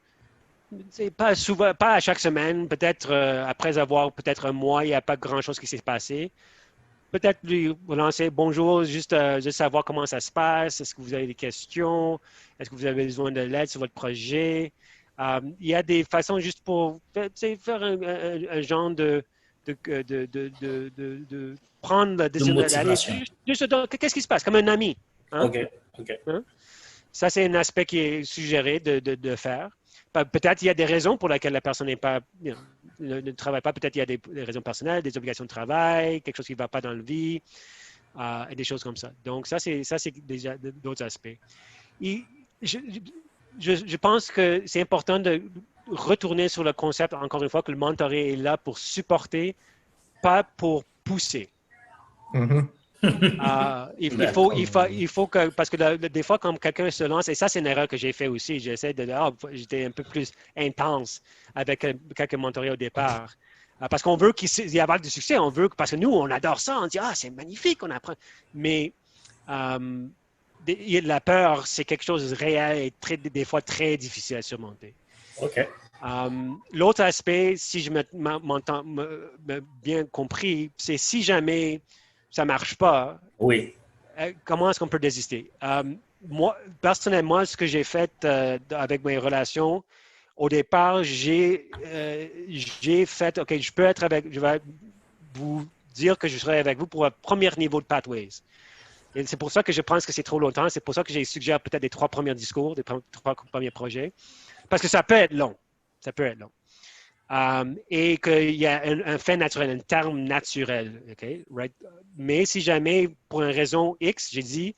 c'est pas souvent, pas à chaque semaine, peut-être après avoir peut-être un mois, il n'y a pas grand-chose qui s'est passé. Peut-être lui relancer bonjour, juste savoir comment ça se passe. Est-ce que vous avez des questions? Est-ce que vous avez besoin de l'aide sur votre projet? Il y a des façons juste pour faire un genre de prendre la décision d'aller. Qu'est-ce qui se passe? Comme un ami. Hein? OK. Hein? Ça, c'est un aspect qui est suggéré de faire. Peut-être il y a des raisons pour lesquelles la personne ne travaille pas. Peut-être il y a des raisons personnelles, des obligations de travail, quelque chose qui ne va pas dans la vie, et des choses comme ça. Donc, ça, c'est déjà d'autres aspects. Et je pense que c'est important de retourner sur le concept, encore une fois, que le mentoré est là pour supporter, pas pour pousser. Il faut que, parce que des fois, quand quelqu'un se lance, et ça, c'est une erreur que j'ai fait aussi, j'étais un peu plus intense avec quelques mentorés au départ. Parce qu'on veut qu'il y ait du succès, parce que nous, on adore ça, on dit, c'est magnifique, on apprend. Mais la peur, c'est quelque chose de réel et des fois très difficile à surmonter. OK. L'autre aspect, si je m'entends bien compris, c'est si jamais ça ne marche pas, comment est-ce qu'on peut désister? moi, personnellement, ce que j'ai fait avec mes relations, au départ, j'ai fait, OK, je vais vous dire que je serai avec vous pour un premier niveau de Pathways. Et c'est pour ça que je pense que c'est trop longtemps. C'est pour ça que j'ai suggéré peut-être des 3 premiers discours, des 3 premiers projets. Parce que ça peut être long. Ça peut être long. Et qu'il y a un fait naturel, un terme naturel. Okay? Right? Mais si jamais, pour une raison X, j'ai dit,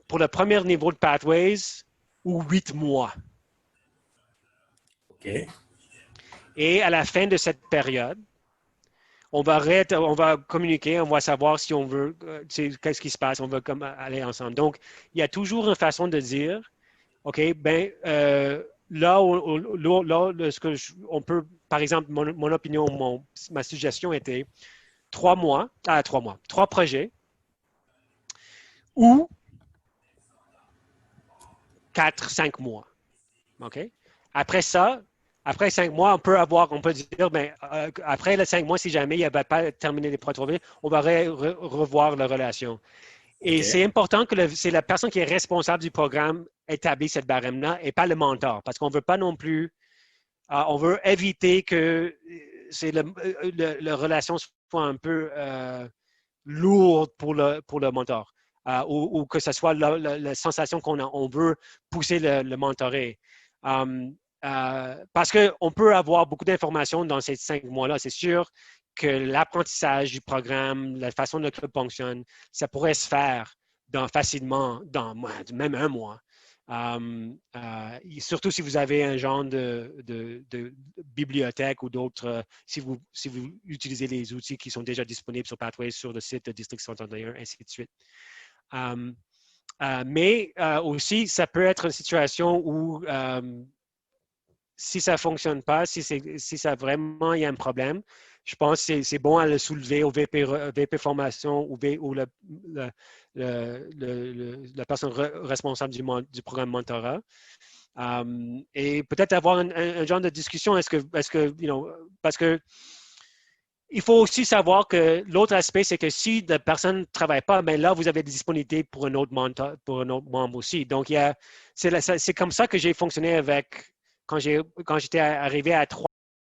pour le premier niveau de Pathways, ou 8 mois. OK. Et à la fin de cette période, on va communiquer, on va savoir si on veut, qu'est-ce qui se passe, on veut aller ensemble. Donc, il y a toujours une façon de dire, OK, ben, là, on peut, par exemple, mon opinion, ma suggestion était 3 projets ou 4-5 mois. OK? Après 5 mois, on peut dire, ben, après les 5 mois, si jamais il n'y avait pas terminé les projets, on va revoir la relation. Et c'est important que c'est la personne qui est responsable du programme établit cette barème-là et pas le mentor. Parce qu'on ne veut pas non plus, on veut éviter que la relation soit un peu lourde pour le mentor. Ou que ce soit la sensation on veut pousser le mentoré. Parce qu'on peut avoir beaucoup d'informations dans ces 5 mois-là. C'est sûr que l'apprentissage du programme, la façon dont le club fonctionne, ça pourrait se faire facilement dans même 1 mois. Surtout si vous avez un genre de bibliothèque ou d'autres, si vous utilisez les outils qui sont déjà disponibles sur Pathways, sur le site de District 61, ainsi de suite. Mais aussi, ça peut être une situation où si ça ne fonctionne pas, si ça vraiment il y a un problème, je pense que c'est bon à le soulever au VP formation ou la personne responsable du programme mentorat. Et peut-être avoir un genre de discussion. Parce que il faut aussi savoir que l'autre aspect, c'est que si la personne ne travaille pas, ben là, vous avez des disponibilités pour un autre membre aussi. Donc, c'est comme ça que j'ai fonctionné quand j'étais arrivé à 3